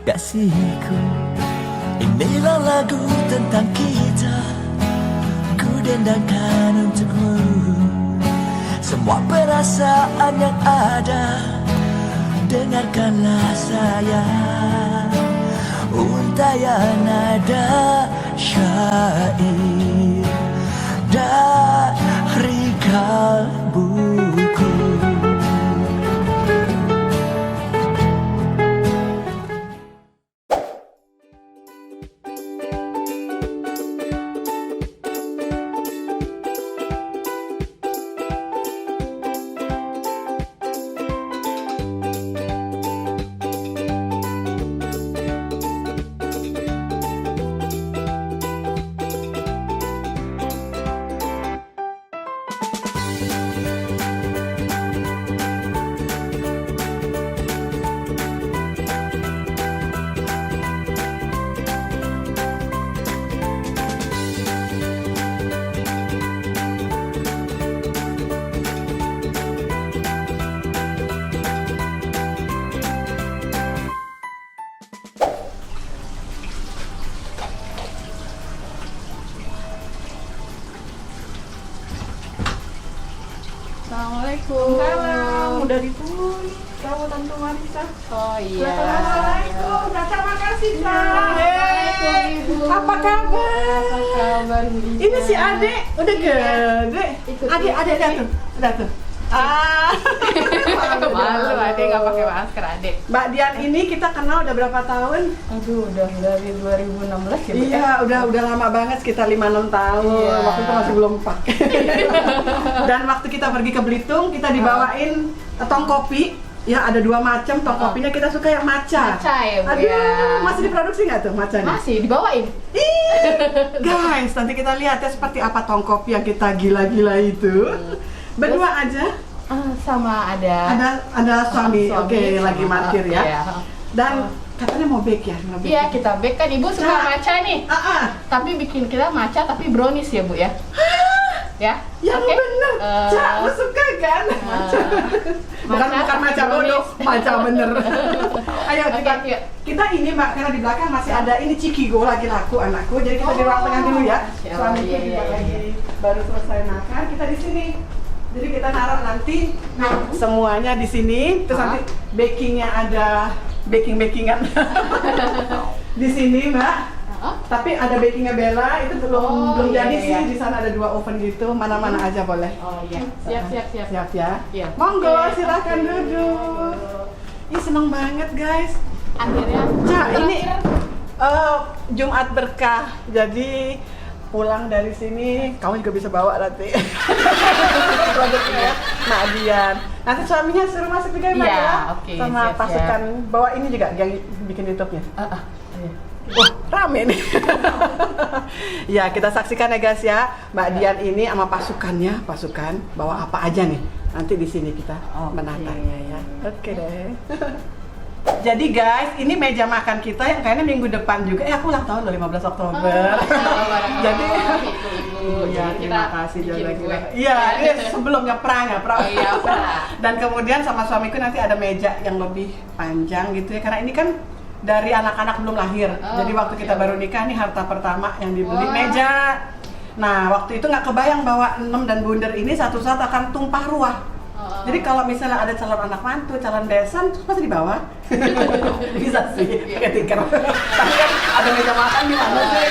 kasihku. Inilah lagu tentang kita, ku dendangkan untukmu. Semua perasaan yang ada, dengarkanlah sayang. Untayan nada syair dari kalbuku. Assalamualaikum. Salam, udah ditunggu kamu Tante Marisa. Oh iya. Assalamualaikum, Caca makasih Kak. Ibu. Apa kabar? Apa kabar Bu Lisa? Ini si Adek udah gede. Ikut Adek lihat tuh, udah tuh. Ah, Malu adek nggak pakai masker adek. Mbak Dian ini kita kenal udah berapa tahun? Aduh udah dari 2016 ya Bu? Iya, udah lama banget, sekitar 5-6 tahun. Iya. Waktu itu masih belum pakai. Dan waktu kita pergi ke Belitung, kita dibawain tong kopi. Ya ada 2 macam tong kopinya, kita suka yang matcha. Matcha ya Bu Aduh, ya. masih diproduksi nggak tuh matchanya? Masih dibawain. Guys, nanti kita lihat ya seperti apa tong kopi yang kita gila-gila itu. Berdua aja? Sama Ada suami, oke, sama- lagi markir ya. Iya. Dan katanya mau bake ya? Mau bake. Iya kita bake kan Ibu suka Nah. matcha nih. Tapi bikin kita matcha tapi brownies ya Bu ya. Ya. Yang Oke. bener, Cak, lu suka kan? bukan matcha bodoh, matcha bener. Ayo Oke, yuk. kita ini Mbak, karena di belakang masih ada ini Cikigo lagi laku anakku, jadi kita di ruang tengah dulu ya. Suamiku iya, juga iya, lagi baru selesai makan, kita di sini. Jadi kita naruh nanti semuanya di sini, terus nanti bakingnya ada bakingan di sini Mbak. Tapi ada bakingnya Bella itu belum iya, jadi iya. sih. Di sana ada 2 oven gitu, mana-mana aja boleh. Oh iya. Siap. Siap ya. Iya. Monggo, Oke. silakan duduk. Ih, seneng banget guys. Akhirnya. Cak, ini Jumat berkah. Jadi pulang dari sini, kamu juga bisa bawa nanti. Produknya ya, Mak Dian. Nanti suaminya suruh masuk juga ya, Mbak Iya, ya? oke, Sama siap. pasukan, bawa ini juga yang bikin YouTube-nya. Wah, rame nih. Ya, kita saksikan ya guys ya. Mbak Dian ini sama pasukan bawa apa aja nih. Nanti di sini kita menatanya ya. Oke deh. Jadi guys, ini meja makan kita yang kayaknya minggu depan juga. Aku ulang tahun loh 15 Oktober. Jadi ya, terima kasih juga lagi. Iya, ini sebelumnya pra. Oh iya, pra. Dan kemudian sama suamiku nanti ada meja yang lebih panjang gitu ya. Karena ini kan dari anak-anak belum lahir. Jadi waktu kita baru nikah nih harta pertama yang dibeli meja. Nah, waktu itu nggak kebayang bahwa Enem dan Bundar ini satu saat akan tumpah ruah. Jadi kalau misalnya ada calon anak mantu, calon besan, terus pasti dibawa. Bisa sih, pakai tikar. Tapi kan ada meja makan di mana sih?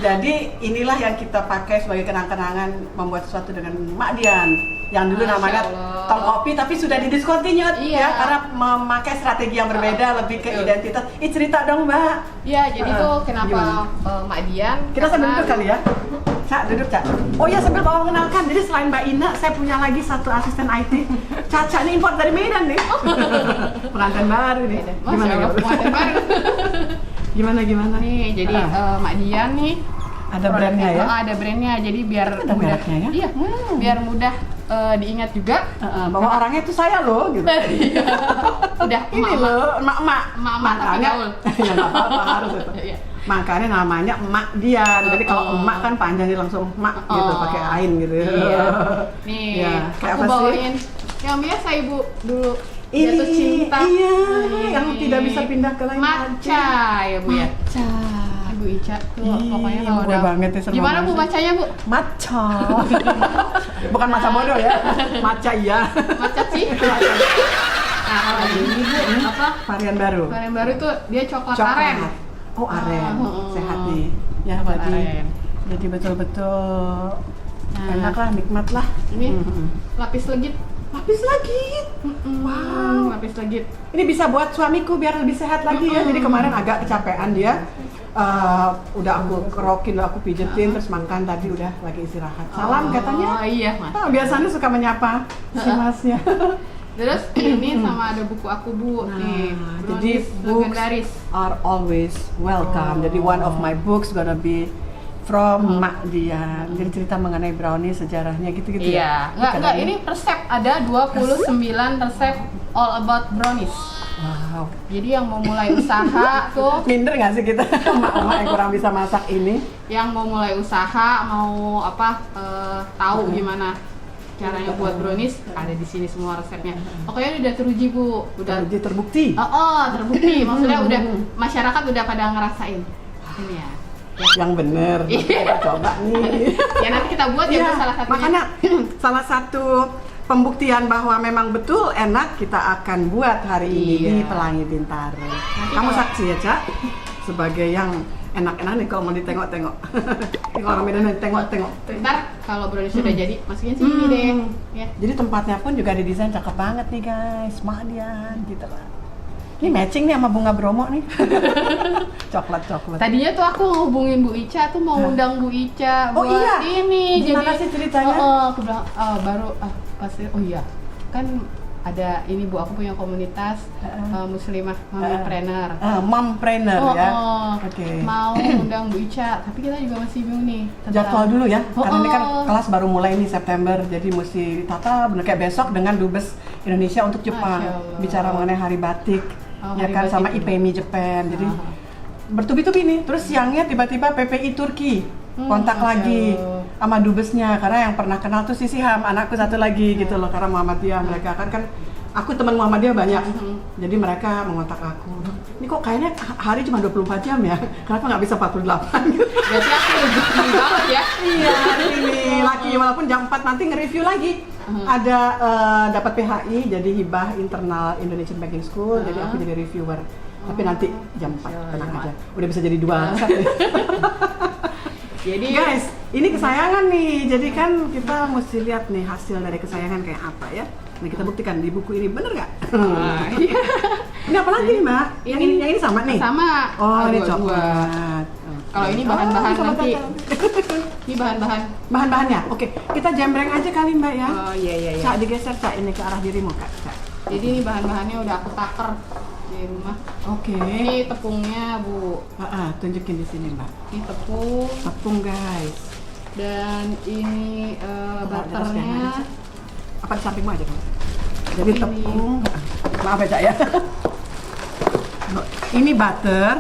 Jadi inilah yang kita pakai sebagai kenang-kenangan membuat sesuatu dengan Mak Dian. Yang dulu namanya tong kopi, tapi sudah didiscontinued ya, karena memakai strategi yang berbeda, lebih ke identitas. Cerita dong Mbak. Iya, jadi tuh kenapa Mak Dian? Kita sambil duduk kali ya. Cak, duduk Cak. Oh iya, sambil bawa mengenalkan. Jadi selain Mbak Ina, saya punya lagi satu asisten IT. Caca ini import dari Medan nih. Pengantin baru nih. Gimana? Nih, jadi Mak Dian nih ada brandnya ya? Ada brandnya, jadi biar ada mereknya ya? Iya, biar mudah diingat juga. Bahwa orangnya itu saya loh, gitu. Udah Ini loh, emak-emak. Emak-emak tapi gaul. Ya nggak apa-apa, harus itu. Iya. Makanya namanya Emak Dian. Jadi kalau emak kan panjang jadi langsung emak gitu, pakai ain gitu. Iya. Nih, Ya, kayak aku apa sih? bawain yang biasa Ibu dulu jatuh cinta. Iya, Ini. yang tidak bisa pindah ke lain Matcha ya Bu ya. Matcha. Bu Ica tuh Ih, pokoknya kalau gue udah banget ya sama gimana Bu matcha. bacanya Bu? Matcha. Bukan matcha bodoh ya. Matcha iya. Matcha sih. Nah kalau ini Bu apa? Varian baru. Varian baru tuh dia coklat aren. Oh, aren. Oh. Sehat nih. Ya, Coklat berarti. aren. Jadi betul-betul Nah. enak lah, nikmat lah. Ini Mhm. lapis legit. Lapis lagi. Wow. Lapis legit. Ini bisa buat suamiku biar lebih sehat lagi ya. Jadi kemarin agak kecapean dia. Udah aku kerokin, aku pijetin, terus makan tadi udah lagi istirahat. Salam katanya. Oh iya Mas. Biasanya suka menyapa si masnya. Terus ini sama ada buku aku Bu. Nih, jadi Brownies books legendaris. are always welcome. Jadi one of my books gonna be from Mak Dian. Jadi cerita mengenai brownie, sejarahnya gitu-gitu Iya, ya. enggak ini resep ada 29 resep all about brownies. Wow. Jadi yang mau mulai usaha tuh, Minder nggak sih kita emak-emak yang kurang bisa masak ini? yang mau mulai usaha, mau apa tahu gimana caranya buat brownies, ada di sini semua resepnya. Pokoknya udah teruji Bu, udah Jadi terbukti. terbukti. Maksudnya udah masyarakat udah pada ngerasain. Ini ya. Yang bener. Kita coba nih. Ya nanti kita buat ya Bu salah satunya. Makanya salah satu pembuktian bahwa memang betul enak kita akan buat hari ini Iya. di Pelangi Bintaro. Kamu kalau- saksi ya, Cak? Sebagai yang enak-enak nih kalau mau ditengok-tengok. Ini kalau orang Medan tengok-tengok. Ntar kalau brownies sudah jadi, masukin sini deh. Ya. Jadi tempatnya pun juga didesain cakep banget nih guys, Madian gitu lah. Ini matching nih sama bunga bromo nih. Coklat-coklat. Tadinya tuh aku ngehubungin Bu Ica tuh mau undang Bu Ica Oh buat iya? ini. Gimana sih ceritanya? Aku bilang baru pasti oh iya kan ada ini Bu, aku punya komunitas muslimah mompreneur. Mompreneur ya. Oke. Mau undang Bu Ica, tapi kita juga masih bingung nih. Jadwal dulu ya, karena ini kan Oh. kelas baru mulai nih September, jadi mesti ditata bener kayak besok dengan Dubes Indonesia untuk Jepang, Masya Allah. bicara mengenai Hari Batik, Oh, ya Hari kan Batik sama juga. IPMI Japan, jadi bertubi-tubi nih. Terus siangnya tiba-tiba PPI Turki kontak Masya lagi Allah. sama Dubesnya, karena yang pernah kenal tuh si Siham, anakku satu lagi gitu loh, karena Muhammadiyah mereka kan aku teman Muhammadiyah banyak, jadi mereka mengontak aku. Ini kok kayaknya hari cuma 24 jam ya, kenapa nggak bisa 48 gitu? Berarti aku rezeki banget ya. Iya, hari ini lagi walaupun jam 4 nanti nge-review lagi. Ada dapat PHI jadi hibah internal Indonesian Baking School, jadi aku jadi reviewer. Tapi nanti jam 4 tenang aja. Udah bisa jadi 2. Jadi Guys, ini kesayangan nih. Jadi kan kita mesti lihat nih hasil dari kesayangan kayak apa ya. Nah, kita buktikan di buku ini bener nggak? iya. Ini apa lagi nih, Mbak? Yang ini sama nih. Sama. Oh, ini dua-dua. coklat. Kalau ini bahan-bahan sama nanti. coklat. Ini bahan-bahan. Bahan-bahannya. Oke, kita jembreng aja kali, Mbak ya. Oh iya. Cak, digeser Cak ini ke arah dirimu Kak. Cak. Jadi ini bahan-bahannya udah aku taker di rumah. Oke. Ini tepungnya Bu. Tunjukin di sini Mbak. Ini tepung Tepung guys. dan ini Jelas butternya. jangan, Cak. Apa di sampingmu aja Kak? Jadi Ini. tepung. Maaf ya Cak ya. Ini butter,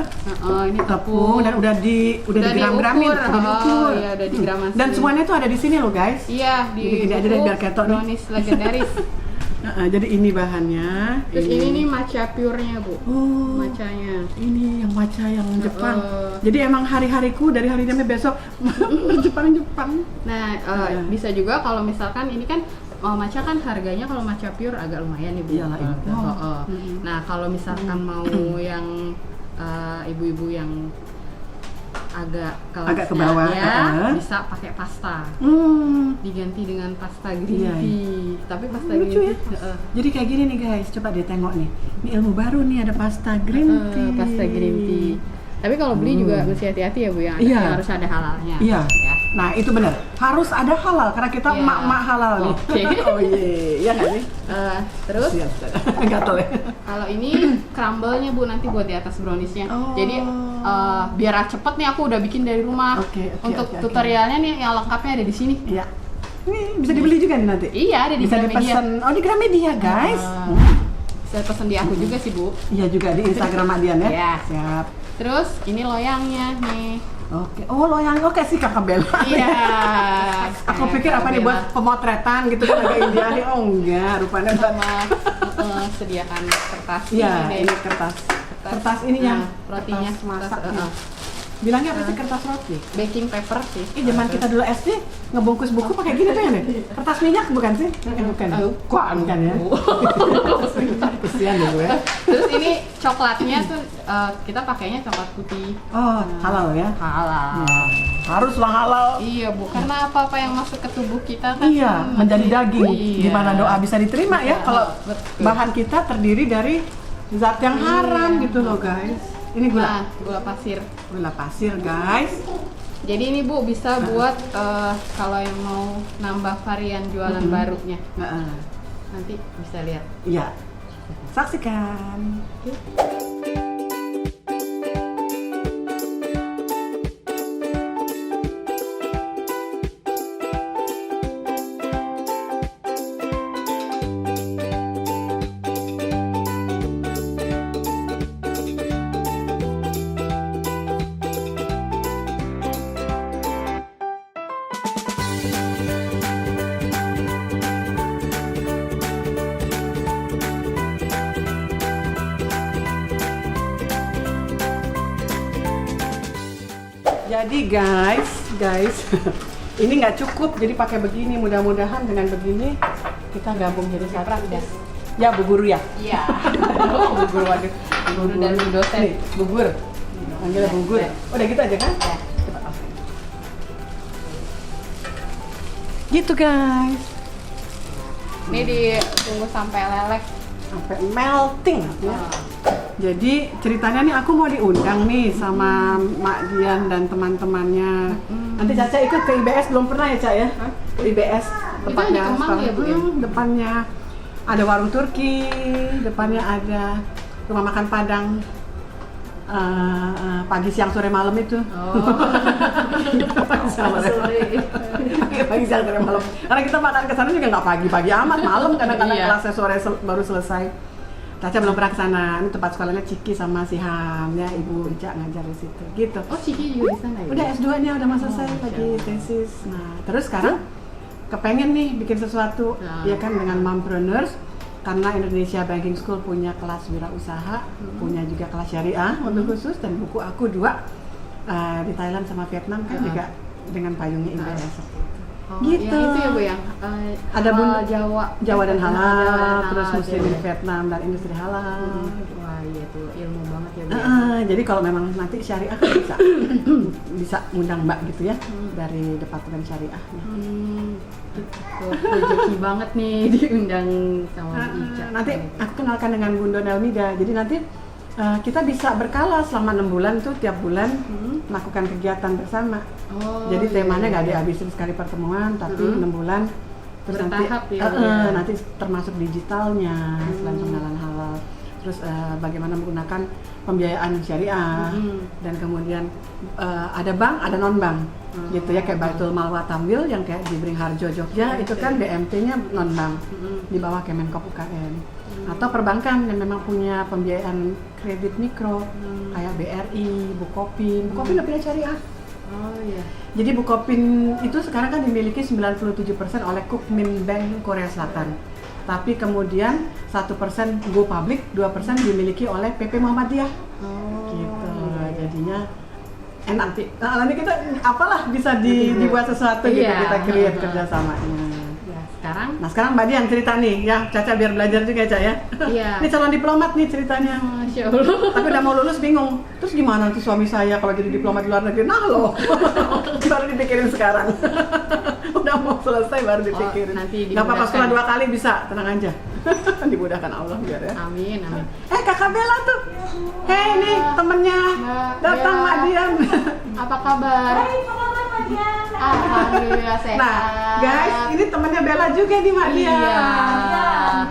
Ini tepung dan udah digram-gramin, diukur. udah diukur. Iya, udah digramin. Dan semuanya tuh ada di sini loh guys. Iya, di Gini aja deh, buku biar ketok nih. Brownies legendaris. Jadi ini bahannya. Terus ini nih matcha pure-nya Bu. Oh, Matchanya. ini yang matcha yang Jepang. Heeh. Jadi emang hari-hariku dari hari sampai besok Jepang. Nah, bisa juga kalau misalkan ini kan matcha kan harganya kalau matcha pure agak lumayan nih Bu. Iyalah, impor. Nah, kalau misalkan mau yang ibu-ibu yang agak Agak ke bawah, ya, bisa pakai pasta. Diganti dengan pasta green Iya, tea. Tapi pasta Lucu green ya. tea. Jadi kayak gini nih guys, coba deh tengok nih. Ini ilmu baru nih, ada pasta green tea. Pasta green tea. Tapi kalau beli juga mesti hati-hati ya Bu ya. Iya. Harus ada halalnya. Iya. Ya. Nah itu benar, harus ada halal karena kita Iya. emak-emak halal nih. Oke. Oh iya nggak sih? Terus Siap, gatel ya. kalau ini crumble-nya Bu nanti buat di atas brownies-nya. Oh. Jadi biar cepet nih aku udah bikin dari rumah. Oke, Untuk oke. tutorialnya nih yang lengkapnya ada di sini. Iya. Ini bisa dibeli juga nih nanti. Iya, ada di Bisa Gramedia. dipesan. Oh di Gramedia guys. Bisa pesen di aku juga sih Bu. Iya juga di Instagram Adian ya. Iya. Siap. Terus ini loyangnya nih. Oke. Oh loyang oke sih Kakak Bella. Iya. Aku pikir apa nih buat pemotretan gitu kan agak India nih. Oh enggak, rupanya buat sama sediakan kertas. Iya, deh. ini kertas ini ya, rotinya kertas masak. kertas, Bilangnya apa sih kertas roti? baking paper sih. Zaman kita dulu SD ngebungkus buku pakai gini tuh ya, nih? Kertas minyak bukan sih? Bukan. Bukan ya. Kesian deh gue. Terus ini coklatnya tuh kita pakainya coklat putih. Oh, halal ya? Halal. Haruslah halal. Iya, Bu. Karena apa-apa yang masuk ke tubuh kita kan Iya, menjadi daging. Iya. Gimana doa bisa diterima ya kalau Betul. bahan kita terdiri dari zat yang haram gitu loh guys. Ini Nah, gula. gula pasir. Gula pasir guys. Jadi ini Bu bisa buat kalau yang mau nambah varian jualan barunya. Nanti bisa lihat. Iya. Saksikan. Jadi guys, ini nggak cukup. Jadi pakai begini. Mudah-mudahan dengan begini kita gabung jadi satu. Ya, Bu Guru ya. Iya. Bu Guru, waduh. Guru dan dosen. Nih, Bu Guru. Panggilnya Bu Guru. Ya. Udah gitu aja kan? Ya. Coba oke. Gitu guys. Ini ditunggu sampai leleh. Sampai melting ya. Jadi ceritanya nih aku mau diundang nih sama Mak Dian dan teman-temannya. Nanti Caca ikut ke IBS, belum pernah ya Caca ya? Ke IBS Itu di Kemang ya, Bu, ya? Depannya ada warung Turki, depannya ada rumah makan Padang. Pagi siang sore malam itu. Pagi siang sore malam. Karena kita makan ke sana juga nggak pagi-pagi amat, malam kadang-kadang Iya. kelasnya sore baru selesai. Caca belum pernah ke sana. Ini tempat sekolahnya Ciki sama si Ham ya, Ibu Ica ngajar di situ. Gitu. Oh, Ciki juga di sana ya? Udah S2-nya udah mau selesai lagi tesis. Nah, terus sekarang kepengen nih bikin sesuatu ya kan dengan mompreneurs. Karena Indonesia Banking School punya kelas wirausaha, punya juga kelas syariah untuk khusus, dan buku aku 2 di Thailand sama Vietnam kan juga dengan payungnya IBS. Oh, Gitu. yang itu ya Bu yang Ada halal Jawa dan halal, terus halal, Muslim jadi- Vietnam dan industri halal. Wah iya tuh ilmu banget ya Bu. Jadi kalau memang nanti syariah kan bisa bisa ngundang Mbak gitu ya dari departemen syariahnya. Tuh, rezeki banget nih diundang sama Bu Ica. Nanti aku kenalkan dengan Bunda Nelmida. Jadi nanti kita bisa berkala selama 6 bulan tuh tiap bulan melakukan kegiatan bersama. Oh, Jadi iya, temanya nggak iya. dihabisin sekali pertemuan, tapi 6 bulan terus Bertahap nanti ya, Bu, ya. nanti termasuk digitalnya selain pengenalan halal. Terus bagaimana menggunakan pembiayaan syariah dan kemudian ada bank, ada non bank gitu ya, kayak Baitul Mal wa Tamwil yang kayak di Beringharjo Jogja itu kan BMT-nya non bank di bawah Kemenkop UKM. Atau perbankan yang memang punya pembiayaan kredit mikro kayak BRI, Bukopin udah punya syariah. Oh iya. Jadi Bukopin itu sekarang kan dimiliki 97% oleh Kukmin Bank Korea Selatan. Tapi kemudian 1% Go Public, 2% dimiliki oleh PP Muhammadiyah. Oh. Gitu. Iya. Jadinya enak. Nanti kita apalah bisa dibuat sesuatu gitu, Iya. kita create kerjasamanya. Ya, sekarang Nah sekarang Mbak Dian cerita nih ya, Caca biar belajar juga Caca ya. Iya. Ini calon diplomat nih ceritanya. Masya Allah. Tapi udah mau lulus bingung. Terus gimana nanti suami saya kalau jadi diplomat di luar negeri? Nah loh, baru dipikirin sekarang. Udah mau selesai baru dipikirin. nanti Nggak apa-apa, sekolah dimudahkan. 2 kali bisa, tenang aja. Dimudahkan Allah biar ya. Amin, amin. Kakak Bella tuh. Hei nih temennya. Mbak Datang Bella. Mbak Dian. Apa kabar? Alhamdulillah sehat. Nah guys, ini temennya Bella juga nih Mbak Dian. Iya.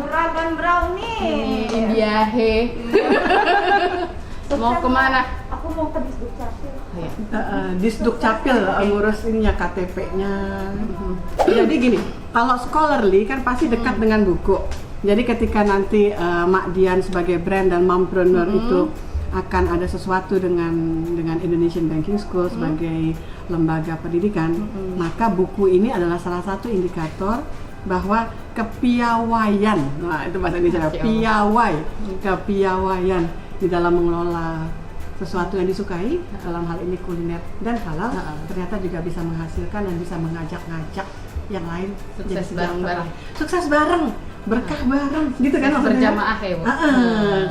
Murah dan brownie. Ini India he. Mau kemana? Aku mau ke Disduk Capil. Oh, iya. Disduk Capil ngurus ininya KTP-nya. Jadi gini, kalau scholarly kan pasti dekat dengan buku. Jadi ketika nanti Mak Dian sebagai brand dan mompreneur itu akan ada sesuatu dengan Indonesian Banking School sebagai lembaga pendidikan, maka buku ini adalah salah satu indikator bahwa kepiawaian, nah itu bahasa Indonesia, piawai, kepiawaian di dalam mengelola sesuatu yang disukai, dalam hal ini kuliner dan halal, ternyata juga bisa menghasilkan dan bisa mengajak-ngajak yang lain Sukses jadi sejahtera. bareng-bareng. Sukses bareng, berkah bareng, gitu kan maksudnya? Berjamaah ya, Bu.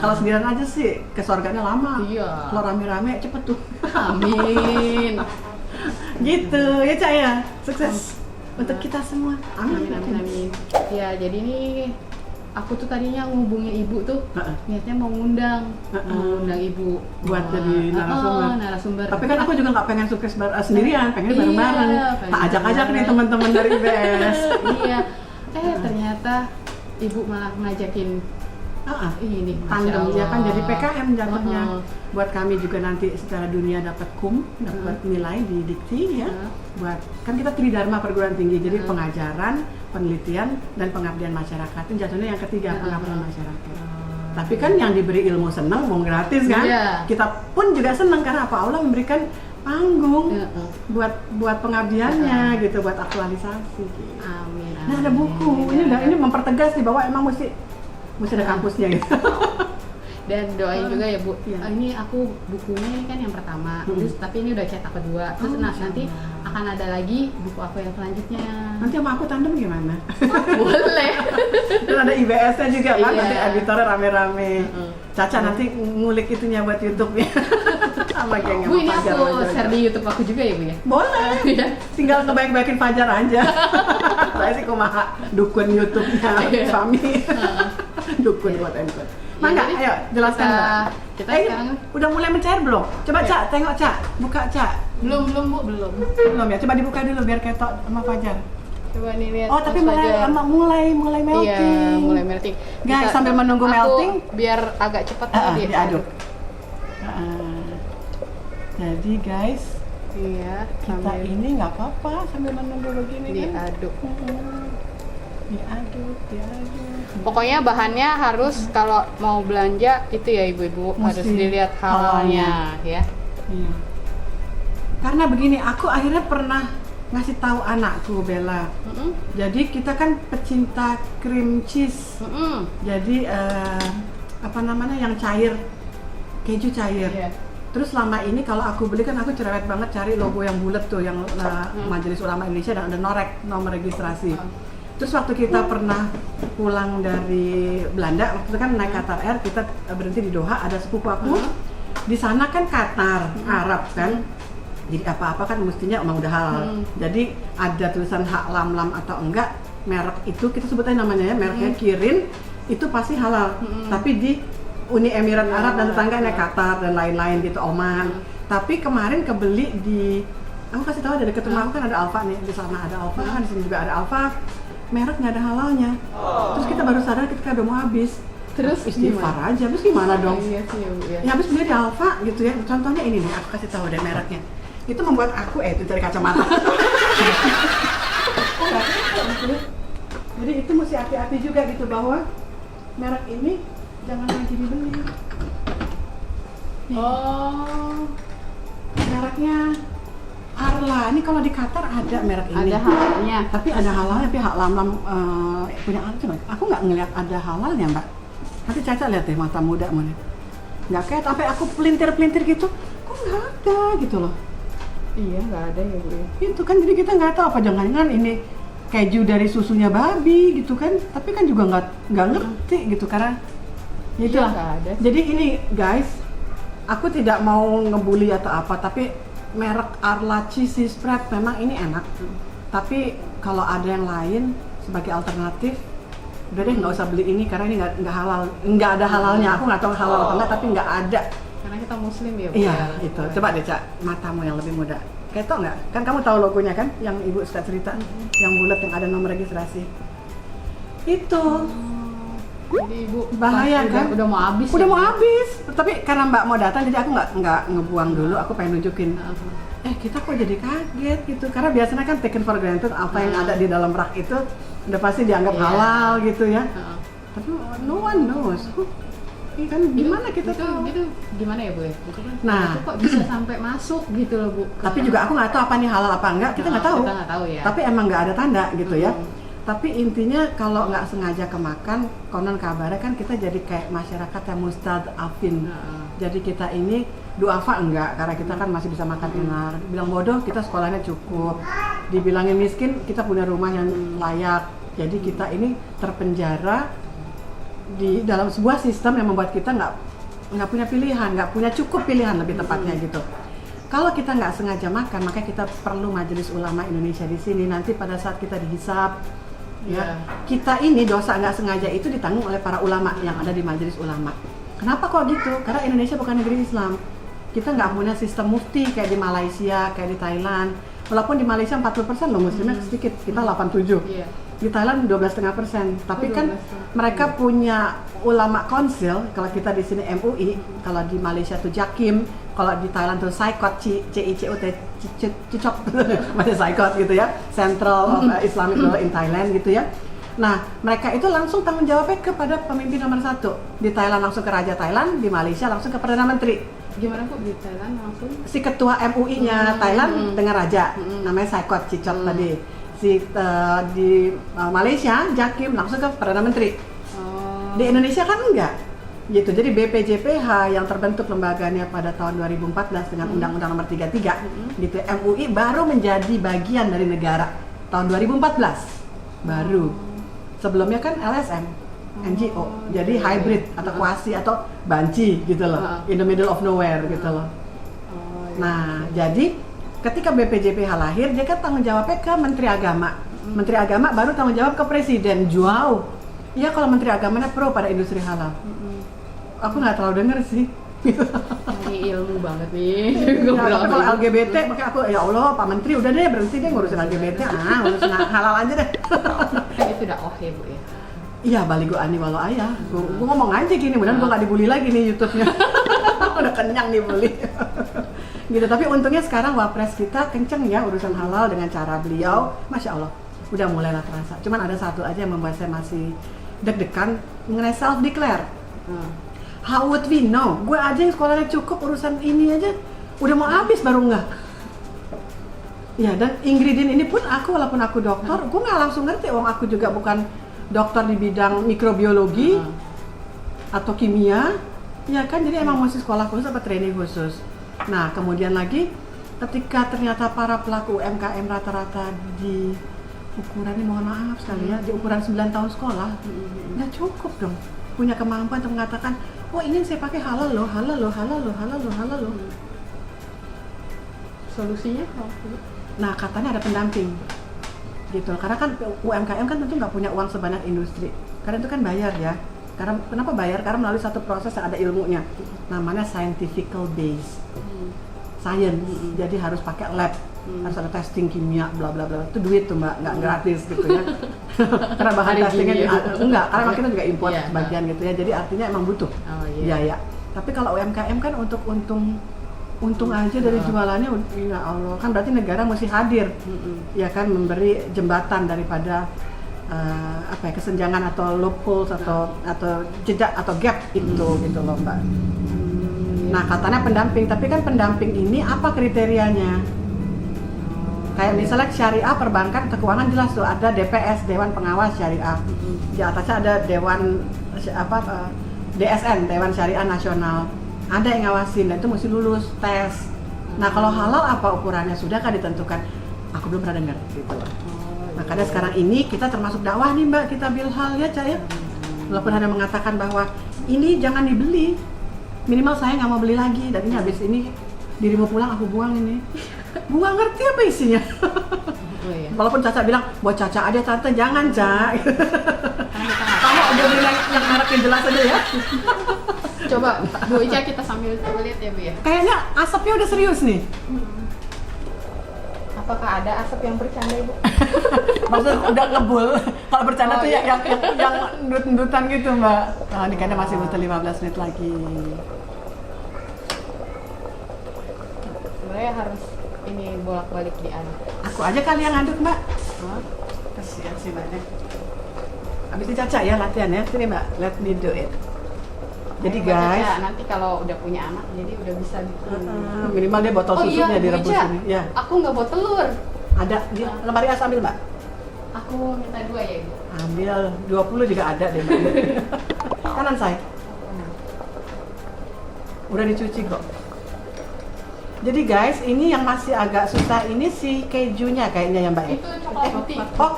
Kalau sendirian aja sih ke surganya lama. Iya. Kalau rame-rame cepet tuh. Amin. Gitu ya Cak ya. Sukses untuk kita semua. Amin. Amin. Ya, jadi ini aku tuh tadinya ngubungin ibu tuh, niatnya mau ngundang ibu Buat jadi narasumber. narasumber. Tapi kan aku juga nggak pengen sukses sendirian, pengen bareng-bareng. pengen Tak ajak-ajak nih bareng. teman-teman dari IBS. Iya. Ternyata ibu malah ngajakin ini Tandem ya kan, jadi PKM jatuhnya. Heeh. Buat kami juga nanti secara dunia dapat dapat nilai di dikti ya. Buat kan kita Tridharma perguruan tinggi, jadi pengajaran, penelitian dan pengabdian masyarakat. Itu jatuhnya yang ketiga, pengabdian masyarakat. Tapi kan yang diberi ilmu senang mau gratis kan? Iya. Kita pun juga senang karena apa? Allah memberikan panggung buat pengabdiannya gitu, buat aktualisasi. Gitu. Amin. Nah ada buku, ini mempertegas nih bahwa emang mesti ada kampusnya gitu. Dan doain juga ya Bu. Iya. Ini aku bukunya ini kan yang pertama, terus tapi ini udah cetak kedua. Terus nanti akan ada lagi buku aku yang selanjutnya. Nanti sama aku tandem gimana? Boleh. Dan ada IBS-nya juga kan, Iya. nanti editornya rame-rame. Caca nanti ngulik itunya buat YouTube-nya. Sama geng Bu, ini sama Fajar aku aja. share di YouTube aku juga ya Bu ya. Boleh. Iya. Tinggal ngebaik-baikin Fajar aja. Saya sih kumaha dukun YouTube-nya suami. Dukun buat endcode. Mangga, jadi ayo jelaskan Mbak. kita ini sekarang udah mulai mencair belum? Coba Cak, tengok Cak, buka Cak. belum Bu, belum. Belum ya, coba dibuka dulu biar ketok sama Fajar. Coba nih lihat. Oh, tapi Mas Fajar. mulai melting. Iya, mulai melting. Guys, Bisa- sambil menunggu aku melting, biar agak cepat tadi. diaduk. Jadi guys, Iya, kita sambil ini nggak apa-apa sambil menunggu begini kan. diaduk. Diaduk. Pokoknya bahannya harus kalau mau belanja itu ya ibu-ibu Mesti harus dilihat halalnya ya. Iya. Karena begini, aku akhirnya pernah ngasih tahu anakku Bella. Jadi kita kan pecinta cream cheese. Jadi apa namanya yang cair, keju cair. Iya. Terus selama ini kalau aku beli kan aku cerewet banget cari logo yang bulat tuh yang Majelis Ulama Indonesia dan ada nomor registrasi. Terus waktu kita pernah pulang dari Belanda, waktu itu kan naik Qatar Air, kita berhenti di Doha, ada sepupu aku. Di sana kan Qatar, Arab kan. Jadi apa-apa kan mestinya emang udah halal. Jadi ada tulisan hak lam atau enggak, merek itu kita sebutnya namanya ya, mereknya Kirin, itu pasti halal. Tapi di Uni Emirat Arab dan tetangganya Qatar dan lain-lain gitu, Oman. Tapi kemarin kebeli di, aku kasih tahu ada deket rumah aku kan ada Alfa nih, di sana ada Alfa, di sini juga ada Alfa. Merek nggak ada halalnya. Terus kita baru sadar ketika udah mau habis. Terus istighfar aja, terus gimana dong? Iya sih Bu ya. Ya habis beli di Alfa gitu ya. Contohnya ini nih, aku kasih tahu deh mereknya. Itu membuat aku itu cari kacamata. Jadi itu mesti hati-hati juga gitu bahwa merek ini jangan lagi dibeli. Oh, Mereknya Arla. Ini kalau di Qatar ada merek ini. ada halalnya. Tapi ada halalnya, tapi hak lam punya Arla. Aku nggak ngeliat ada halalnya Mbak. Nanti Caca lihat deh mata muda mana. Nggak kayak sampai aku pelintir gitu. Kok nggak ada gitu loh. Iya, nggak ada ya Bu ya. Itu kan jadi kita nggak tahu apa jangan-jangan ini keju dari susunya babi gitu kan. Tapi kan juga nggak ngerti gitu karena ya itulah. Nggak ada. Jadi ini guys, aku tidak mau ngebully atau apa, tapi merek Arla Cheesy Spread memang ini enak. Tapi kalau ada yang lain sebagai alternatif, udah deh nggak usah beli ini karena ini nggak halal, nggak ada halalnya. Aku nggak tahu halal atau enggak, tapi nggak ada. Karena kita muslim ya Bu. Iya ya. itu. Coba deh Cak, matamu yang lebih muda. Ketok nggak? Kan kamu tahu logonya kan, yang ibu suka cerita, yang bulat yang ada nomor registrasi. Itu. Jadi Ibu Bahaya pas kan? Udah mau habis. Udah ya, mau Bu? habis. Tapi karena Mbak mau datang, jadi aku nggak ngebuang dulu. Aku pengen nunjukin. Kita kok jadi kaget gitu. Karena biasanya kan taken for granted apa yang ada di dalam rak itu udah pasti dianggap Iya. halal gitu ya. Heeh. Tapi no one knows. Ini kan gimana kita itu, tahu? Itu gimana ya Bu ya? Itu kan Nah. itu kok bisa sampai masuk gitu loh Bu. Tapi juga aku nggak tahu apa nih halal apa enggak. Kita nggak tahu. Kita nggak tahu ya. Tapi emang nggak ada tanda gitu ya. Tapi intinya kalau nggak sengaja kemakan, konon kabarnya kan kita jadi kayak masyarakat yang mustadafin. Jadi kita ini duafa enggak, karena kita kan masih bisa makan enak. Bilang bodoh, kita sekolahnya cukup. Dibilangin miskin, kita punya rumah yang layak. Jadi kita ini terpenjara di dalam sebuah sistem yang membuat kita nggak punya pilihan, nggak punya cukup pilihan lebih tepatnya gitu. Kalau kita nggak sengaja makan, maka kita perlu Majelis Ulama Indonesia di sini. Nanti pada saat kita dihisab, ya, kita ini dosa nggak sengaja itu ditanggung oleh para ulama yang ada di Majelis Ulama. Kenapa kok gitu? Karena Indonesia bukan negeri Islam. Kita nggak punya sistem mufti kayak di Malaysia, kayak di Thailand. Walaupun di Malaysia 40% loh muslimnya sedikit, kita 87. Di Thailand 12,5%. Tapi kan mereka punya ulama konsil. Kalau kita di sini MUI, kalau di Malaysia tuh Jakim, kalau di Thailand tuh Saikot, CICUT, Cicok, masih Saikot gitu ya, Central of Islamic Law in Thailand gitu ya. Nah, mereka itu langsung tanggung jawabnya kepada pemimpin nomor 1. Di Thailand langsung ke Raja Thailand, di Malaysia langsung ke Perdana Menteri. Gimana kok di Thailand langsung? Si ketua MUI-nya Thailand dengan Raja, namanya Saikot, Cicok tadi. Di Malaysia, Jakim langsung ke Perdana Menteri. Di Indonesia kan enggak. Gitu. Jadi BPJPH yang terbentuk lembaganya pada tahun 2014 dengan Undang-Undang Nomor 33, gitu. MUI baru menjadi bagian dari negara tahun 2014. Baru. Sebelumnya kan LSM, NGO. Jadi hybrid atau kuasi atau banci gitu loh. In the middle of nowhere gitu loh. Nah, jadi ketika BPJPH lahir, dia kan tanggung jawabnya ke Menteri Agama. Menteri Agama baru tanggung jawab ke Presiden. Jauh. Iya, kalau Menteri Agamanya pro pada industri halal. Aku nggak terlalu denger sih. Ini ilmu banget nih. Ya, tapi kalau LGBT, makanya aku, ya Allah, Pak Menteri udah deh berhenti deh ngurusin LGBT. Ngurusin halal aja deh. Itu udah oke Bu ya. Iya, baligo ani walau ayah. Gue ngomong aja gini, mudah-mudahan gue nggak dibully lagi nih YouTube-nya. Udah kenyang dibully. Gitu, tapi untungnya sekarang wapres kita kenceng ya urusan halal dengan cara beliau, Masya Allah, udah mulailah terasa. Cuman ada satu aja yang membuat saya masih deg-degan mengenai self-declare. How would we know? Gue aja yang sekolahnya cukup, urusan ini aja udah mau habis baru enggak. Ya, dan ingredient ini pun aku, walaupun aku dokter, gue nggak langsung ngerti. Aku juga bukan dokter di bidang mikrobiologi atau kimia, ya kan, jadi emang mesti sekolah khusus atau training khusus. Nah, kemudian lagi ketika ternyata para pelaku UMKM rata-rata di ukurannya, mohon maaf sekali ya, di ukuran 9 tahun sekolah, nggak cukup dong punya kemampuan untuk mengatakan, oh ini saya pakai halal loh, halal loh, halal loh, halal loh, halal loh. Solusinya apa? Nah, katanya ada pendamping gitu, karena kan UMKM kan tentu nggak punya uang sebanyak industri, karena itu kan bayar ya. Karena kenapa bayar? Karena melalui satu proses yang ada ilmunya, namanya scientific base, science. Jadi harus pakai lab, harus ada testing kimia, bla bla bla. Itu duit tuh Mbak, nggak gratis gitu ya. Karena bahan testingnya enggak, karena kita juga import sebagian gitu ya. Jadi artinya emang butuh biaya. Tapi kalau UMKM kan untuk untung aja dari jualannya, ya Allah, kan berarti negara mesti hadir, ya kan, memberi jembatan daripada kesenjangan atau loopholes atau jejak atau gap itu gitu loh Mbak. Nah, katanya pendamping, tapi kan pendamping ini apa kriterianya? Kayak misalnya syariah perbankan atau keuangan jelas tuh ada DPS, Dewan Pengawas Syariah. Di atasnya ada Dewan DSN, Dewan Syariah Nasional. Ada yang ngawasin dan itu mesti lulus tes. Nah, kalau halal apa ukurannya? Sudahkah ditentukan? Aku belum pernah dengar gitu loh. Makanya sekarang ini kita termasuk dakwah nih Mbak, kita bilhal ya Cak ya. Walaupun ada mengatakan bahwa ini jangan dibeli, minimal saya nggak mau beli lagi, dan ini habis ini dirimu pulang aku buang ini. Gua ngerti apa isinya. Walaupun Caca bilang, buat Caca aja tante, jangan Cak. Kamu udah beli yang mereknya jelas aja ya. Coba Bu Ica kita sambil coba lihat ya Bu ya. Kayaknya asapnya udah serius nih. Apakah ada asap yang bercanda Ibu? Maksudnya udah ngebul. Kalau bercanda tuh yang ndut-ndutan gitu Mbak. Nah, ini kayaknya masih butuh 15 menit lagi. Sebenarnya harus ini bolak-balik diaduk. Aku aja kali yang ngaduk Mbak. Kasihan sih Mbak. Habis ini Caca ya latihan ya. Sini Mbak, let me do it. Jadi guys, nanti kalau udah punya anak, jadi udah bisa bikin. Minimal dia botol susunya direbus ini. Ya. Aku nggak bawa telur. Ada di lemari as ambil Mbak. Aku minta 2 ya Ibu. Ambil 20 juga ada deh. Kanan saya. Udah dicuci kok. Jadi guys, ini yang masih agak susah ini si kejunya kayaknya ya Mbak ya? Itu coklat putih. Oh,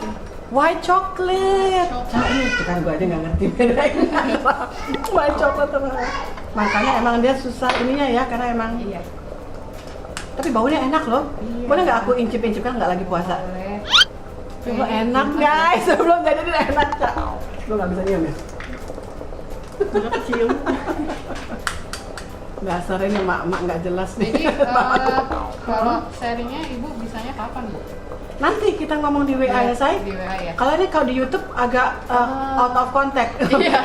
white chocolate. Nah, ini tuh kan gue aja nggak ngerti bedain white chocolate sama. Makanya emang dia susah ininya ya, karena emang. Iya. Tapi baunya enak loh. Iya. Boleh nggak aku incip-incip, kan nggak lagi puasa? Boleh. Coba enak guys, sebelum jadi enak Cak. Lu nggak bisa diem ya? Udah kecium. Dasar ini mak nggak jelas nih. Jadi kalau sharingnya Ibu bisanya kapan Bu? Nanti kita ngomong di WA ya say. Di WA ya. Kalau ini kalau di YouTube agak out of contact. Iya.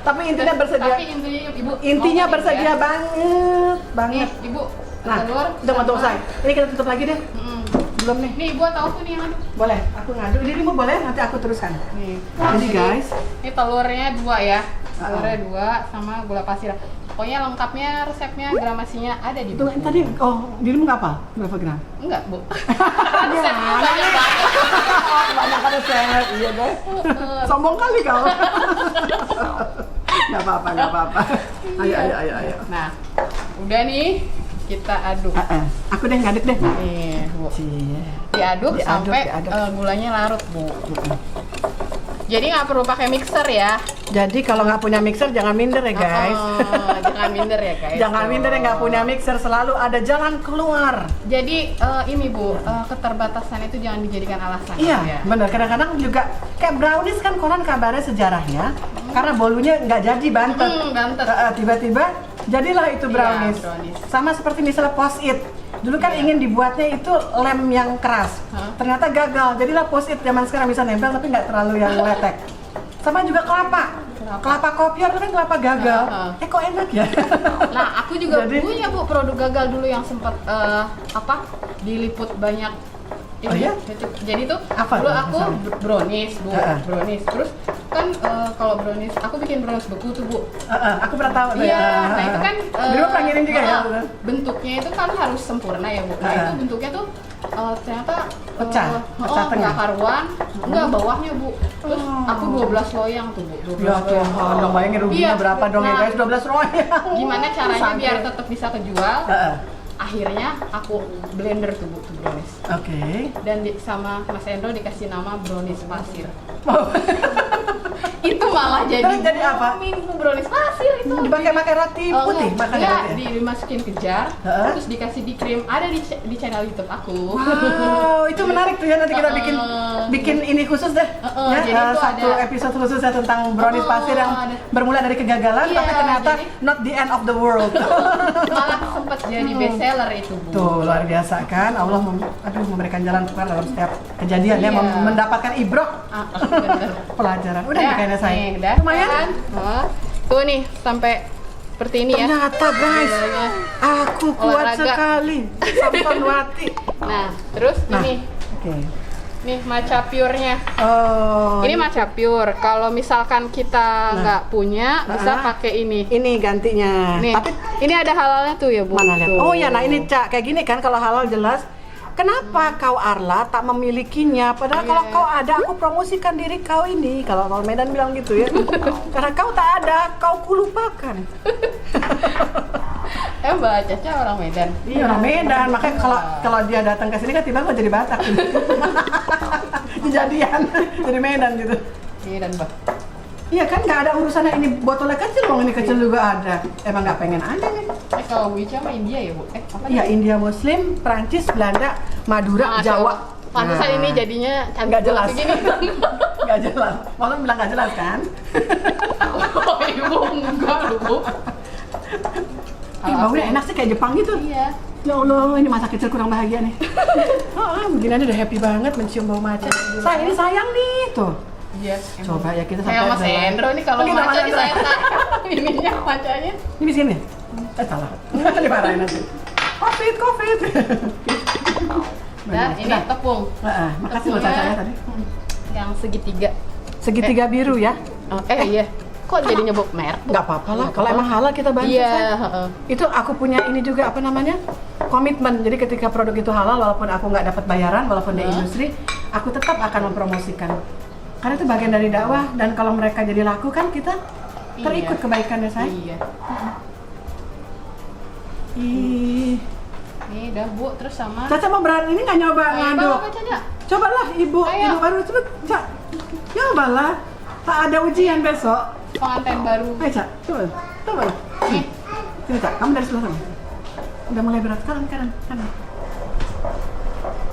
Tapi intinya bersedia. Tapi intinya Ibu Intinya ngomong bersedia ya. banget. Nih, Ibu. Nah, telur udah mau sama- say. Ini kita tutup lagi deh. Mm-mm. Belum nih. Nih buat tahu nih yang ada. Boleh, aku ngadu. Dirimu boleh, nanti aku teruskan. Nih. Jadi guys, Ini telurnya 2 ya. Telurnya 2 sama gula pasir. Pokoknya lengkapnya resepnya gramasinya ada di tunggu buku. tadi. Oh, dirimu nggak apa? Berapa gram? Enggak, Bu. Ya, Banyak banget. banyak kan resep, iya deh. Sombong kali kau. Nggak apa-apa, nggak apa-apa. Ayo. Nah, udah nih kita aduk. Aku deh ngaduk deh. Nih, Bu. Cie. Diaduk sampai diaduk. gulanya larut, Bu. Jadi nggak perlu pakai mixer ya. Jadi kalau nggak punya mixer jangan minder ya guys. Jangan minder ya guys. Jangan minder ya, nggak punya mixer, selalu ada jalan keluar. Jadi ini Bu, keterbatasan itu jangan dijadikan alasan. Iya, ya. benar. Kadang-kadang juga kayak brownies kan konon kabarnya sejarahnya karena bolunya nggak jadi bantet. Bantet. Tiba-tiba jadilah itu Iya, brownies. brownies. Sama seperti misalnya post-it. Dulu kan Iya. ingin dibuatnya itu lem yang keras. Ternyata gagal. Jadilah post-it zaman sekarang bisa nempel tapi nggak terlalu yang letek. Sama juga kelapa. Kelapa kopior itu kan kelapa gagal. Kok enak ya? Nah, aku juga Jadi- punya Bu produk gagal dulu yang sempat diliput banyak. Oh iya? Jadi tuh Apa dulu tuh aku misalnya? brownies, Bu, Heeh. brownies. Terus kan kalau brownies, aku bikin brownies beku tuh Bu. Aku pernah tahu. Iya, nah itu kan Dulu pernah ngirim juga ya? bentuknya itu kan harus sempurna ya Bu. Nah itu bentuknya tuh ternyata Pecah nggak tengah. karuan, enggak bawahnya Bu. Terus aku 12 loyang tuh Bu. 12 Ya Tuhan, dong bayangin ruginya Iya. berapa dong ya Nah, guys, 12 royal. Gimana caranya Sampai. biar tetap bisa kejual? Heeh. Akhirnya aku blender tuh Bu, tuh brownies. Oke. Dan sama Mas Endro dikasih nama brownies pasir. Itu malah jadi Terus jadi apa? booming, Bu, brownies pasir itu. Dipakai roti putih, makan enggak, roti. dimasukin ke jar, Heeh. terus dikasih di krim. Ada di channel YouTube aku. Wow, itu menarik tuh ya, nanti kita bikin ini khusus deh. Ya, jadi itu satu ada- episode khusus ya tentang brownies pasir yang ada. bermula dari kegagalan Iya, tapi ternyata jadi- not the end of the world. Malah sempat jadi bestseller itu Bu. Tuh luar biasa kan, Allah memberikan jalan keluar dalam setiap kejadian ya, Iya. mendapatkan ibrok Bener. pelajaran. Udah Ya, kayaknya saya. nih, udah Lumayan. kan? Tuh nih sampai seperti ini ya. Ternyata guys, Hasilnya. aku kuat Olahraga. sekali. Sampanwati. Nah, terus Nah, ini oke. nih matcha pure-nya. Oh, Ini matcha pure. Kalau misalkan kita nggak punya, bisa Nah. pakai ini. ini gantinya. Nih, Tapi ini ada halalnya tuh ya Bu. mana lihat? Tuh. Oh ya, nah ini Cak, kayak gini kan kalau halal jelas. Kenapa kau Arla tak memilikinya? Padahal kalau Iya. kau ada, aku promosikan diri kau ini. Kalau orang Medan bilang gitu ya. Karena kau tak ada, kau kulupakan. Mbak Caca orang Medan. Iya orang Medan, makanya kalau dia datang ke sini kan tiba-tiba jadi Batak. Kejadian jadi Medan gitu. Iya dan Mbak. Iya kan nggak ada urusannya, ini botolnya kecil dong, ini kecil juga ada. Emang nggak pengen aja nih. Kalau Bu Ica mah India ya Bu? Apa Iya, India Muslim, Prancis, Belanda, Madura, Masya Jawa. Allah. Pantesan Nah, ini jadinya cantik nggak jelas. begini. Nggak jelas. Malah bilang nggak jelas kan? Oh Ibu enggak loh Bu. Ih, baunya enak sih kayak Jepang gitu. Iya. Ya Allah, ini masa kecil kurang bahagia nih. Begini aja udah happy banget mencium bau matcha. Ini sayang nih tuh. Iya. Coba ya kita Kayak Mas sampai Endro nih kalau Oh, gitu, matcha Mas nih Endro. saya ininya matchanya. Ini di sini. Salah. Dimarahin nanti. Covid. Dan ini tepung. Makasih loh cacanya tadi. Yang segitiga. Segitiga biru ya. Iya. Kok jadi nyebut merek? Bu? Nggak apa-apa lah, kalau emang halal kita bantu. Iya, Say. heeh. Itu aku punya ini juga, apa namanya, komitmen. Jadi ketika produk itu halal, walaupun aku nggak dapat bayaran, walaupun dia industri, aku tetap akan mempromosikan. Karena itu bagian dari dakwah, dan kalau mereka jadi laku kan kita terikut Iya. kebaikannya, say. Iya. Ih. Nih udah Bu, terus sama Caca mau berani ini nggak nyoba ngaduk? apa Caca? Cobalah ibu, Ayo. ibu baru cepet, Cak. Cobalah. Tak ada ujian besok. Pengantin baru. Ayo, Cak, coba. Coba. Nih, Sini, Cak, kamu dari sebelah sana. Udah mulai berat, kanan.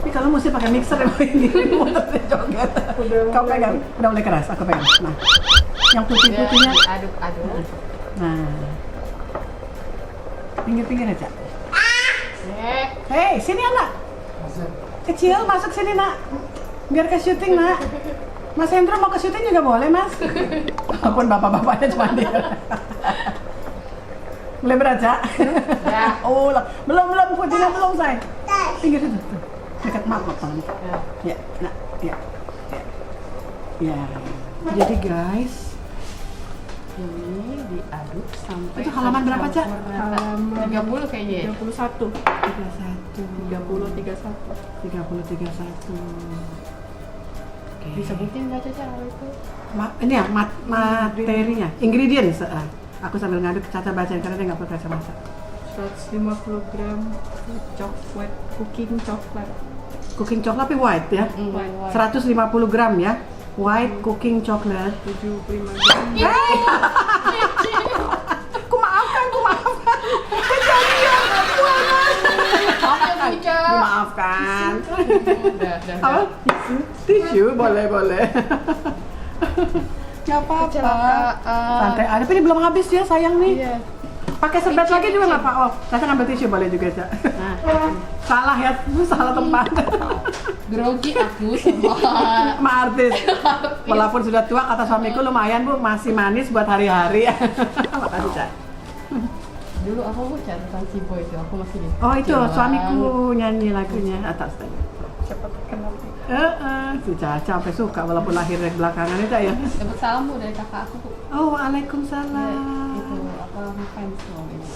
Ini kalau mesti pakai mixer ya, ini motornya joget. Kau pegang, udah mulai keras, aku pegang. Nah, yang putih-putihnya. aduk. Nah, pinggir-pinggir aja. Eh, Hei, sini anak. Kecil, masuk sini nak. Biar ke syuting nak. Mas Hendro mau ke syuting juga boleh mas. Walaupun bapak-bapaknya cuma dia. Mulai berat, Cak? Ya. Oh, belum kuncinya belum, say. Pinggir itu, tuh. Dekat maaf tangan. Ya, nah, ya. Jadi guys, ini diaduk sampai itu halaman berapa, Cak? tercampur rata. 30 kayaknya ya. 31. 31. Oke. Disebutin nggak Caca kalau itu? Ini ya, materinya, ingredients. Aku sambil ngaduk, Caca bacain karena dia nggak pakai bahasa. 150 gram coklat, cooking coklat. Cooking coklat tapi white ya. White. 150 gram ya. White cooking coklat. 75 gram. Aku maafkan. Maaf ya Bu Ca. Dimaafkan. Udah. Apa? Tisu boleh. Gak apa-apa. Kecelakaan. Santai aja, tapi ini belum habis ya sayang nih. Iya. Pakai serbet lagi juga nggak Pak? Oh, Caca ngambil tisu boleh juga, Cak. Nah, Salah ya, lu salah tempat. grogi aku semua. Sama artis. Walaupun sudah tua, kata suamiku lumayan Bu, masih manis buat hari-hari. Makasih, Cak. Dulu apa Bu Ca tentang si Boy itu? Aku masih di. Oh itu kecil suamiku banget. nyanyi lagunya atas tadi. Cepat kenal. Si Caca sampai suka walaupun lahirnya belakangan itu ya. Dapat salam Bu dari kakak aku Bu. Oh, waalaikumsalam. Itu apa fans loh ini.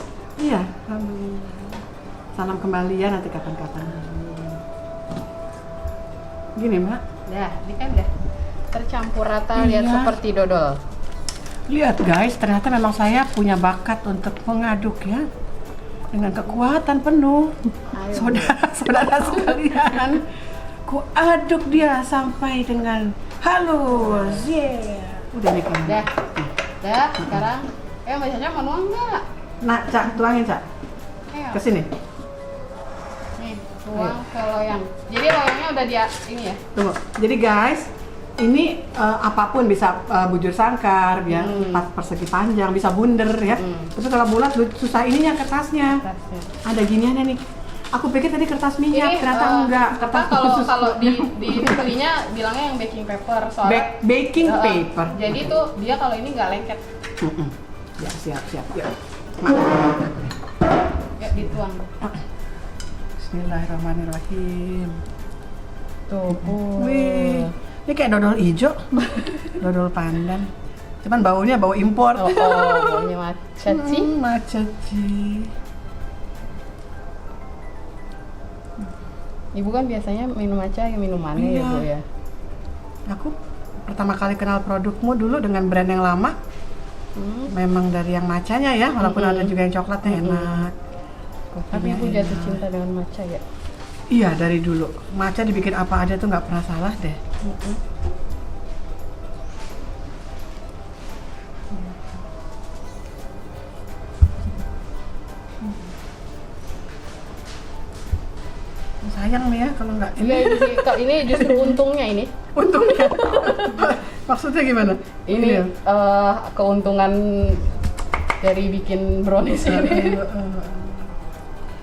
Iya, alhamdulillah. Salam kembali ya nanti kapan-kapan. Gini Mbak, Dah, ini kan udah tercampur rata, lihat Iya. seperti dodol. lihat guys, ternyata memang saya punya bakat untuk mengaduk ya. Dengan kekuatan penuh. Ayo. Saudara-saudara sekalian, ku aduk dia sampai dengan halus. Yeah. Udah nih kamu. Dah, sekarang Mbak Caca mau nuang nggak? Nah, Cak, tuangin Cak. Ayo. Kesini. Nih, tuang ke loyang. Jadi loyangnya udah dia ini ya. Tunggu. Jadi guys, ini apapun bisa bujur sangkar, ya, pas persegi panjang, bisa bunder ya. Tapi kalau bulat susah ininya kertasnya. Kertasnya. Ada giniannya nih. Aku pikir tadi kertas minyak, ternyata enggak. Apa kalau di ini belinya bilangnya yang baking paper soalnya Baking paper. Jadi tuh dia kalau ini nggak lengket. Ya, siap. Ya. Ya dituang. Bismillahirrahmanirrahim. Tuh. Wih, ini kayak dodol ijo, dodol pandan. Cuman baunya bau impor. Baunya macet sih. Macet sih. Ibu kan biasanya minum matcha yang minumannya ya Iya. Bu ya. Aku pertama kali kenal produkmu dulu dengan brand yang lama. Memang dari yang macanya ya, walaupun ada juga yang coklatnya enak. Tapi Ibu Kopinya jatuh enak. cinta dengan matcha ya. Iya, dari dulu. Matcha dibikin apa aja tuh nggak pernah salah deh. Sayang nih ya kalau nggak ini. Ini justru untungnya ini. Untungnya. Maksudnya gimana? Ini ya? keuntungan dari bikin brownies ini.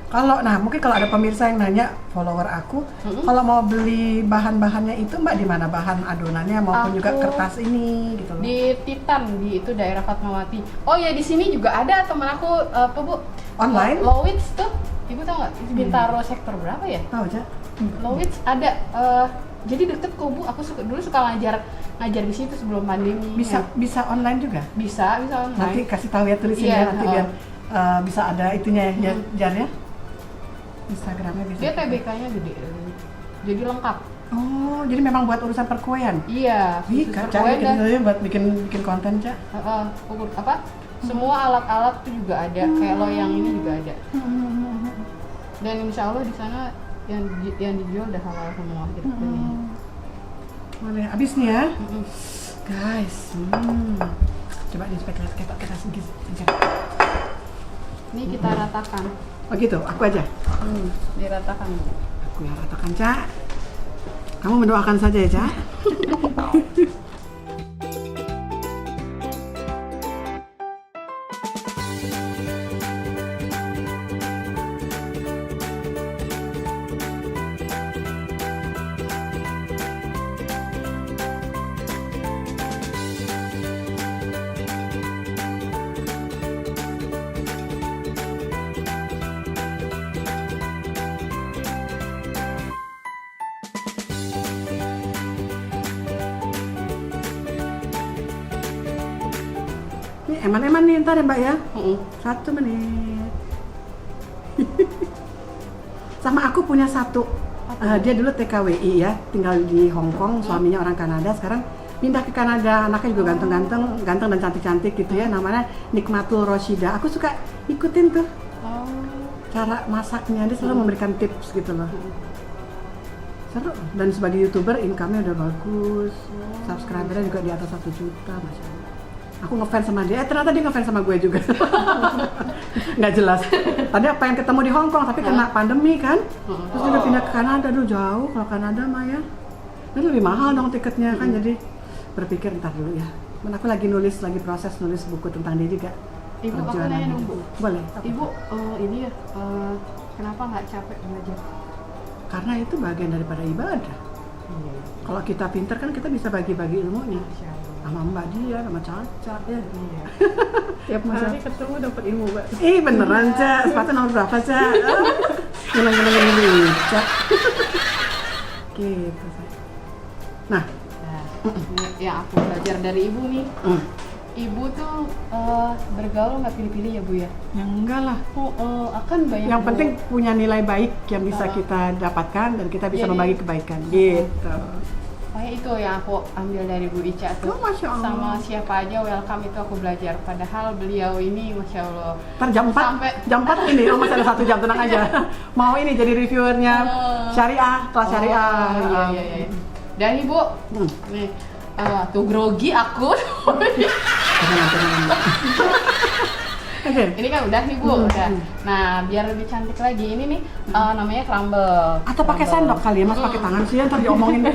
Kalau mungkin kalau ada pemirsa yang nanya follower aku, kalau mau beli bahan-bahannya itu Mbak di mana bahan adonannya maupun juga Aku kertas ini gitu loh. Di Titan di itu daerah Fatmawati. Oh ya di sini juga ada teman aku apa Bu? Online? Lowits tuh. Ibu tahu nggak? Bintaro sektor berapa ya? Tahu aja. Lowits ada. Jadi deket kok Bu. Aku dulu suka ngajar di situ sebelum pandemi. Bisa online juga. Bisa online. Nanti kasih tahu ya tulisin Iya, ya nanti biar bisa ada itunya ya Jar ya. Instagramnya bisa. Dia TBK-nya gede. Jadi lengkap. Oh, jadi memang buat urusan perkuean. Iya. Wih, khusus Kak, perkuean dan cari buat bikin konten, Cak. apa? Semua alat-alat tuh juga ada. Kayak loyang ini juga ada. Dan insya Allah di sana yang dijual udah halal semua gitu. Boleh, habis nih ya. Mm-mm. Guys, coba di spek kita sedikit. Ini kita ratakan. Oh gitu, aku aja. Diratakan. Aku yang ratakan, Cak. Kamu mendoakan saja ya, Cak. Ini eman-eman nih ntar ya, Mbak ya. 1 menit. Sama aku punya satu. Dia dulu TKWI ya, tinggal di Hong Kong, suaminya orang Kanada, sekarang pindah ke Kanada, anaknya juga ganteng dan cantik-cantik gitu ya, namanya Nikmatul Roshida. Aku suka ikutin tuh cara masaknya, dia selalu memberikan tips gitu loh. Seru, dan sebagai YouTuber income-nya udah bagus, subscribernya juga di atas 1 juta, Masya Allah. Aku ngefans sama dia, ternyata dia ngefans sama gue juga. Nggak jelas. Tadi pengen ketemu di Hong Kong, tapi kena pandemi kan. Terus dia udah pindah ke Kanada, dulu jauh kalau Kanada mah ya. Dan lebih mahal dong tiketnya kan, jadi berpikir ntar dulu ya. Dan aku lagi proses nulis buku tentang dia juga. Ibu, aku nanya dong, Bu. Boleh. Ibu, ini ya, kenapa nggak capek belajar? Karena itu bagian daripada ibadah. Kalau kita pinter kan kita bisa bagi-bagi ilmunya. Sama Mbak Dia, sama Caca ya. Tiap hari ketemu dapat ilmu, Mbak. Beneran, Cak. Sepatu nomor berapa, Cak? Ngilang-ngilang Cak. Gitu, Cak. Nah, Nah, yang aku belajar dari ibu nih, ibu tuh bergaul nggak pilih-pilih ya, Bu ya? yang enggak lah. Akan banyak. Yang Bu. penting punya nilai baik yang bisa kita dapatkan dan kita bisa Jadi- membagi kebaikan. Gitu. Kayak itu yang aku ambil dari Bu Ica tuh. Oh, Masya Allah. Sama siapa aja welcome itu aku belajar. Padahal beliau ini Masya Allah. Ntar jam 4, Sampai- jam 4 ini, masih ada 1 jam, tenang aja. Mau ini jadi reviewernya syariah, kelas syariah. Iya. Dan Ibu, nih, tuh grogi aku. Tenang. Oke. Ini kan udah nih Bu, udah. Nah, biar lebih cantik lagi, ini nih namanya crumble. Atau pakai sendok kali ya, Mas pakai tangan sih, ntar diomongin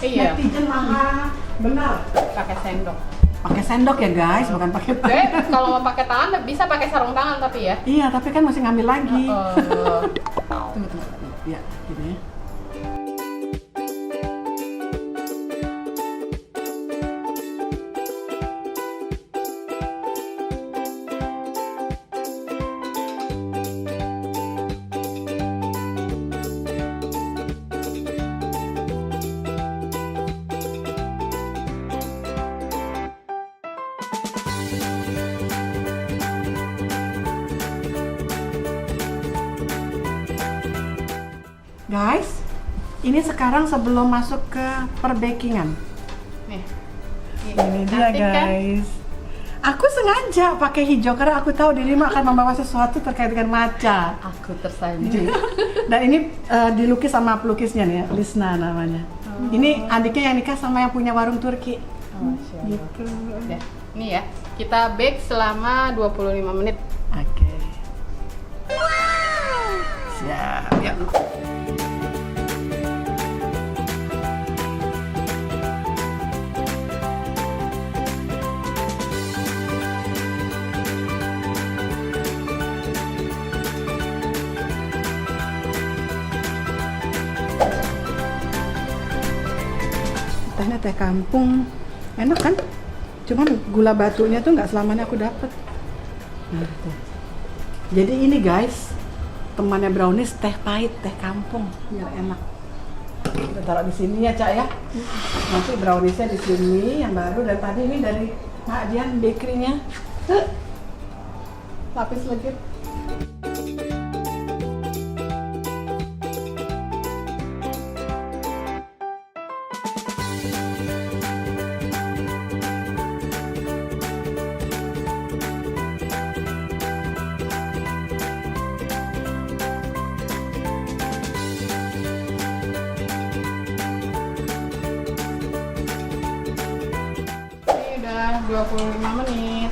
Iya. netizen marah. Benar. Pakai sendok. Pakai sendok ya guys, bukan pakai Oke, tangan. kalau mau pakai tangan bisa pakai sarung tangan tapi ya. Iya, tapi kan mesti ngambil lagi. Oh. Tunggu. Ya, gini ya. Guys, ini sekarang sebelum masuk ke perbakingan. Nih. Ini dia Cantik kan? guys. Aku sengaja pakai hijau karena aku tahu dirimu akan membawa sesuatu terkait dengan matcha. Aku tersanjung. Dan ini dilukis sama pelukisnya nih ya, Lisna namanya. Ini adiknya yang nikah sama yang punya warung Turki. Masya Allah. Gitu. Udah. Nih ya, kita bake selama 25 menit. Oke. Siap. Ya. Tehnya teh kampung, enak kan? Cuman gula batunya tuh nggak selamanya aku dapet. Nah, tuh. Jadi ini guys, temannya brownies teh pahit, teh kampung, biar enak. Kita taruh di sini ya, Cak ya. Nanti browniesnya di sini yang baru, dan tadi ini dari Mak Dian bakery-nya. Lapis legit. 25 menit.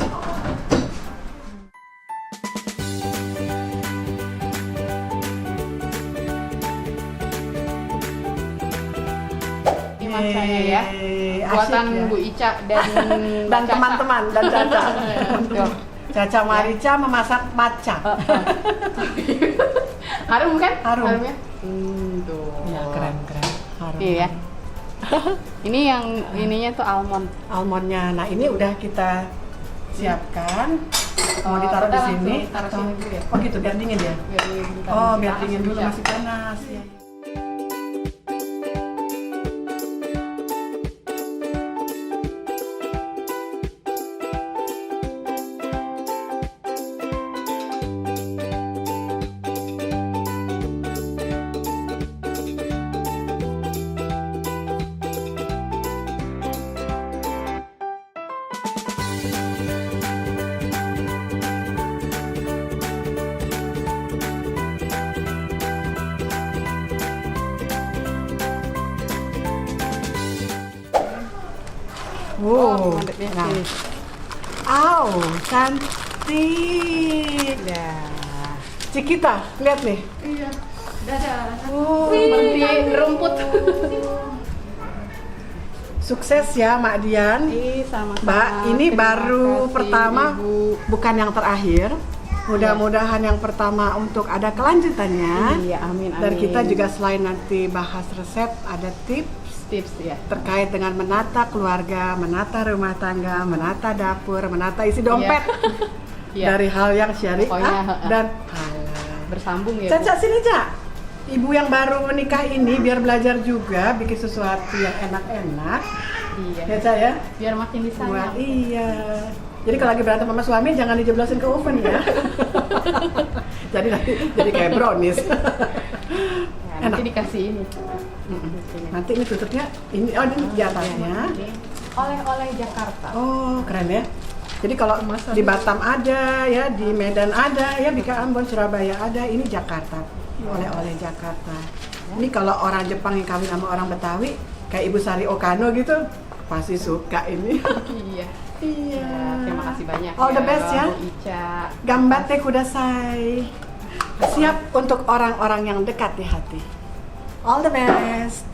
Ini maksanya ya. Buatan Asik ya. Bu Ica dan Dan Caca. teman-teman dan Caca. Tuh. Caca Marica memasak matcha. Harum kan? Harum. Harumnya? Tuh. Ya, keren. Harum. Iya. Ini yang ininya tuh almond. Almondnya. Nah, ini udah kita siapkan. Mau Oh, ditaruh di kita sini langsung taruh atau sini dulu ya? Oh gitu, biar dingin ya. Biar dingin bentar. Oh, Kita biar dingin langsung dulu bisa. masih panas ya. Oh, mantepnya nah. sini. Aw, cantik. Ya. Cikita, lihat nih. Iya. Dadah. Oh, Seperti rumput. sukses ya, Mak Dian. Sama-sama. Mbak, ini Terima baru kasih, pertama, Ibu. bukan yang terakhir. Mudah-mudahan yang pertama untuk ada kelanjutannya. Iya, amin. Dan kita juga selain nanti bahas resep, ada tips ya. terkait dengan menata keluarga, menata rumah tangga, menata dapur, menata isi dompet. Iya. Dari hal yang syariah Pokoknya, dan halal. Bersambung ya. Bu. Caca sini, Cak. Ibu yang baru menikah ini biar belajar juga bikin sesuatu yang enak-enak. Iya. Ya, Cak ya? Biar makin Buat disayang. iya. Jadi kalau lagi berantem sama suami jangan dijeblosin ke oven ya. Jadi nanti jadi kayak brownies. Ya, nanti Enak. dikasih ini. Nanti ini tutupnya ini ini di atasnya. Ini oleh-oleh Jakarta. Oh, keren ya. Jadi kalau di Batam ada ya, di Medan ada ya, di Ambon, Surabaya ada, ini Jakarta. Oleh-oleh Jakarta. Ini kalau orang Jepang yang kawin sama orang Betawi kayak Ibu Sari Okano gitu, pasti suka ini. Iya. Iya. Ya, terima kasih banyak. All the best ya. Bu Ica. Gambate kudasai. Siap untuk orang-orang yang dekat di hati. All the best.